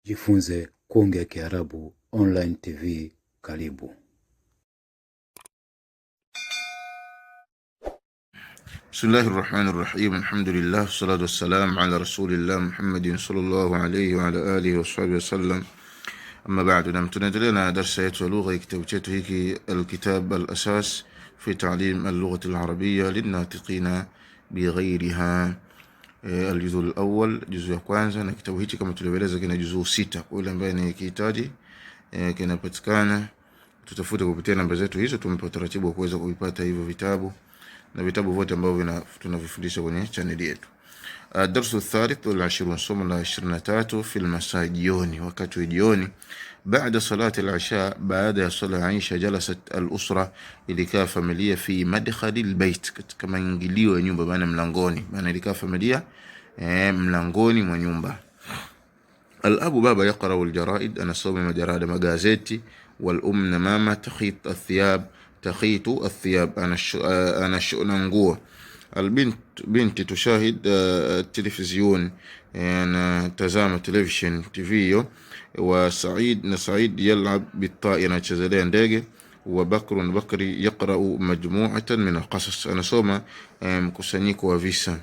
Jifunze kuongea Kiarabu online TV. Karibu. Bismillahir Rahmanir Rahim. Alhamdulillah, salatu wassalam ala rasulillah Muhammadin sallallahu alayhi wa ala alihi wa sahbihi wasallam. Amma ba'du, tunaendelea na darasa yetu ya lugha ya kitabu chetu hiki Alkitab Al-Asas fi ta'lim al-lughah al-arabiyya lin-natiqina bighayriha. Al-juz'u al-awwal, juz'u ya kwanza, na kitabu hiki kama tulivyoeleza kina juz'u 6. Kwa yule ambaye anahitaji kinapatikana, tutafute kupitia namba zetu hizo. Tumpe utaratibu wa kuweza kuvipata hivyo vitabu na vitabu vyote ambavyo tunavifundisha kwenye channel yetu. Darsu الثالث والعشرون, somo la 23, في المساء, jioni, wakati wa jioni. بعد صلاة العشاء, baada ya sala ya Isha, jalasat al-usra, ilikaa familia, fi madkhali al-bayt, katika maingilio ya nyumba, maana mlangoni, maana ilikaa familia mlangoni mwa nyumba. Al-abu, baba, yaqra'u al-jaraid, anasoma majarada, magazeti. Wal-um, na mama, takhit al-thiyab, takhitu الثياب, anashona nguo. البنت, binti, tushahid التلفزيون, anatazama television TV. وسعيد, na Said, yal'ab bit-ta'ira, anachezea ndege. وبكر, Bakri, yaqra'u majmu'atan min al-qasas, anasoma mkusanyiko wa visa.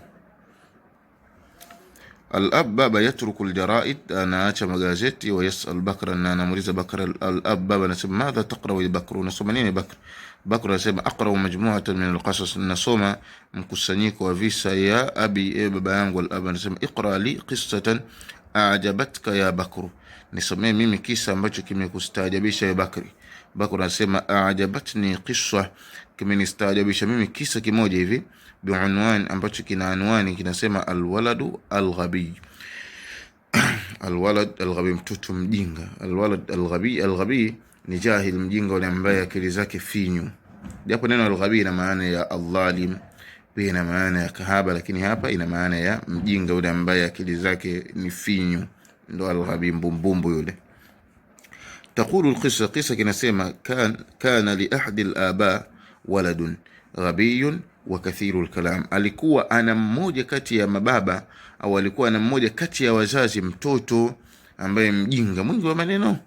Al-ab, baba, yatruku al-jaraid, anaacha magazeti. ويسأل بكر, na anamuuliza Bakr. Al-ab, baba, anasema madha taqra'u ya Bakr, unasoma nini Bakr? Bakr anasema aqra'u majmu'atan min al-qasas, nasoma mkusanyiko wa visa. Ya abi, baba yangu. Al-ab anasema iqra li qissatan a'jabatka ya Bakr, nisomee mimi kisa ambacho kimekustaajabisha ya Bakri. Bakr anasema a'jabatni qissa, kimenistaajabisha mimi kisa kimoja hivi. Bi'unwan, ambacho kina anwani kinasema al-waladu al-ghabi. Al-walad al-ghabi, mtoto mjinga. Al-walad al-ghabi, al-ghabi ni jahil, mjinga yule ambaye akili zake finyu. Japo neno al-ghabi ina maana ya al-zalim, pia ina maana ya kahaba, lakini hapa ina maana ya mjinga yule ambaye akili zake ni finyu, ndo al-ghabi, mbumbumbu yule. Taqulu al-qissa, qissa kinasema kana li ahadi al-aba waladun ghabiyun wa kathiru al-kalam, alikuwa ana mmoja kati ya mababa, au alikuwa ana mmoja kati ya wazazi mtoto ambaye mjinga, mwingi wa maneno.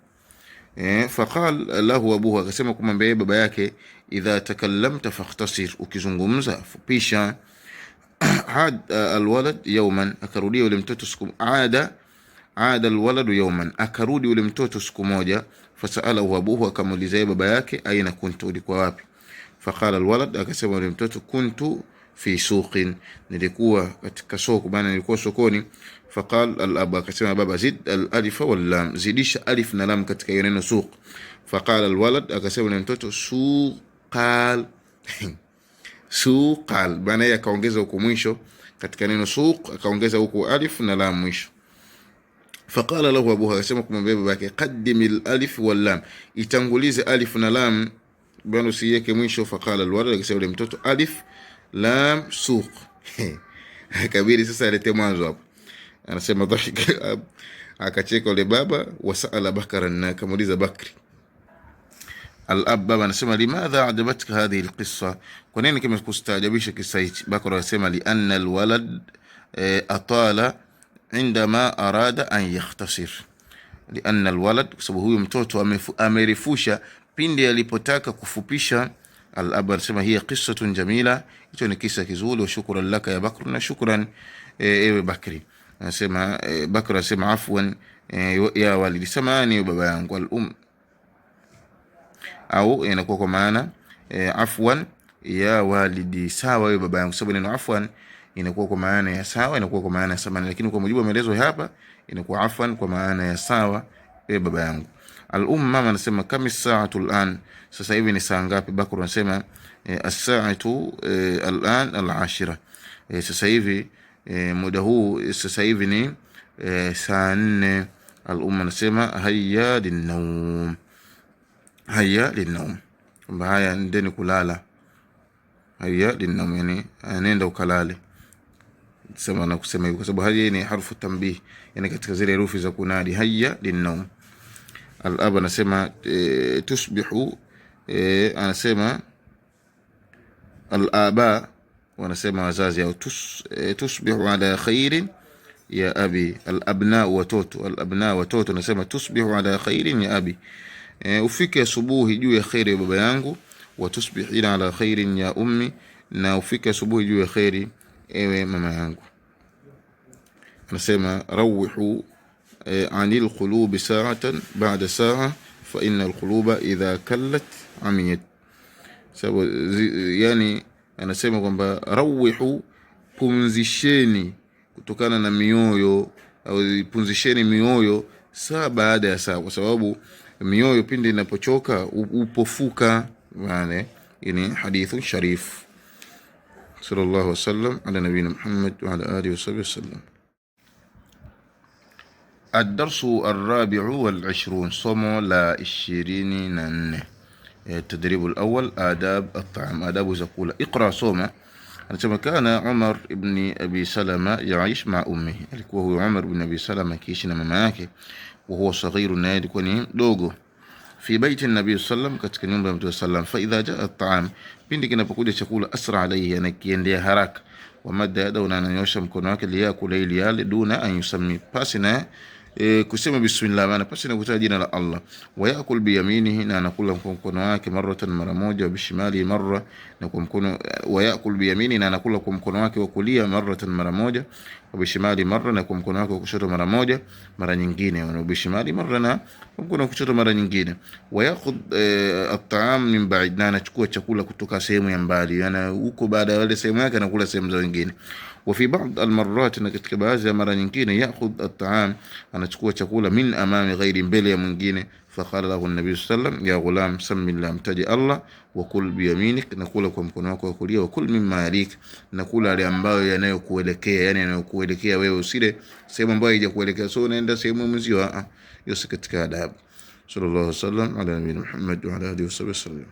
Faqal lahu abuhu, akasema kumwambia baba yake, idha takallamta fakhtasir, ukizungumza fupisha. Had alwalad yawman, akarudia yule mtoto siku. Ada alwaladu yawman, akarudi yule mtoto siku moja. Fasalahu abuhu, akamuuliza baba yake, aina kuntu, ulikuwa wapi? Faqala alwalad, akasema yule mtoto, kuntu fi suqin, nilikuwa katika soko, bana nilikuwa sokoni. Faqal al-ab, akasema baba, zid al-alif wal-lam, zidisha alif na lam katika neno suq. Faqala al-walad, akasema yule mtoto, suqal suqal, bana yeye akaongeza huko mwisho katika neno suq, akaongeza huko alif na lam mwisho. Faqala lahu abuha, akasema kumwambia baba yake, qaddim al-alif wal-lam, itangulize alif na lam, bwana usiweke mwisho. Faqala al-walad, akasema yule mtoto, alif lam suq. Kabiri sasa alete mwanzo hapo. Anasema dhahika, akacheka yule baba. Wasala Bakran, na akamuuliza Bakri. Al-ab, baba, anasema limadha ajabatka hadhihi al-qissa, kwa nini kimekustaajabisha kisa hichi? Bakr anasema li anna al-walad atala indama arada an yakhtasir, li anna al-walad, sababu huyu mtoto amerifusha pindi alipotaka kufupisha. Al-ab anasema hiya qissatun jamila, hicho ni kisa kizuri. Wa shukran laka ya Bakr, na shukran ewe Bakri. Anasema Bakr anasema afwan ya walidi, samani baba yangu. Al-um, au inakuwa kwa maana afwan ya walidi, sawa wewe baba yangu, sababu neno afwan inakuwa kwa maana ya sawa, inakuwa kwa maana ya samani, lakini kwa mujibu wa maelezo hapa inakuwa afwan kwa maana ya sawa wewe baba yangu. Al-um, mama, anasema kama saatu al-an, sasa hivi ni saa ngapi? Bakr anasema as-saatu al-an al-ashira, sasa hivi muda huu sasa hivi ni saa 4. Al-um anasema hayya lin-nawm, hayya lin-nawm, kwamba haya ndeni kulala. Hayya lin-nawm, yani nenda ukalale. Sema na kusema hivyo kwa sababu hayya ni harfu tanbih, yani katika zile herufi za kunadi, hayya lin-nawm. Al-ab anasema tusbihu, anasema al-aba wanasema wazazi, au tusbihu ala khairin ya abi. Al-abna watoto, al-abna watoto. Nasema tusbihu ala khairin ya abi, ufike asubuhi juu ya khairi ya baba yangu. Wa tusbihina ala khairin ya ummi, na ufike asubuhi juu ya khairi ewe mama yangu. Nasema rawihu anil qulubi sa'atan ba'da sa'a fa inna al-quluba idha kallat amiyat. Sababu yani anasema kwamba rawihu, pumzisheni kutokana na mioyo, au pumzisheni mioyo saa baada ya saa, kwa sababu mioyo pindi inapochoka upofuka. Maana ini hadithu sharif. Sallallahu alaihi wasallam ala nabiyina Muhammad wa ala alihi wasallam. الدرس الرابع والعشرون، صوم لا 24. التدريب الأول آداب الطعام، آداب زكولة. اقرأ صومه. anasema kana Umar ibn Abi Salama yaish ma ummi, alikuwa huyo Umar ibn Abi Salama kiishi na mama yake, wa huwa saghiru, na alikuwa ni dogo, fi baiti nabii sallam, katika nyumba ya Mtume sallam. Fa idha jaa at-ta'am, pindi kinapokuja chakula, asra alayhi, anakiendea haraka, wa madda yadahu, na ananyosha mkono wake, liyakula, ili yale, duna an yusammi, pasina kusema bismillah, maana pasina kutaja jina la Allah. Wa yakul bi yaminihi, na anakula kwa mkono wake, maratan, mara moja, wa bishimali marra, na kwa mkono. Wa yakul bi yaminihi, na anakula kwa mkono wake wa kulia, maratan, mara moja, wa bishimali marra, na kwa mkono wake wa kushoto mara moja, mara nyingine, wa bishimali marra, na kwa mkono wa kushoto mara nyingine. Wa yakhud at-ta'am min ba'id, na anachukua chakula kutoka sehemu ya mbali, yani huko baada ya ile sehemu yake anakula sehemu za wengine. وفي بعض المرات, na katika baadhi ya mara nyingine, yakhudh at-ta'am, anachukua chakula, min amami ghairi, mbele ya mwingine. Faqala lahu an-nabii sallam, ya ghulam samillah, mtaji Allah, wa kul bi yaminik, nakula kwa mkono wako wa kulia, wa kul mimma yalik, nakula yale ambayo yanayokuelekea, yani yanayokuelekea wewe, usile sehemu ambayo haijakuelekea, so unaenda sehemu mzio. Hiyo si katika adabu. Sallallahu alaihi wasallam ala nabiyina Muhammad wa ala alihi wasallam.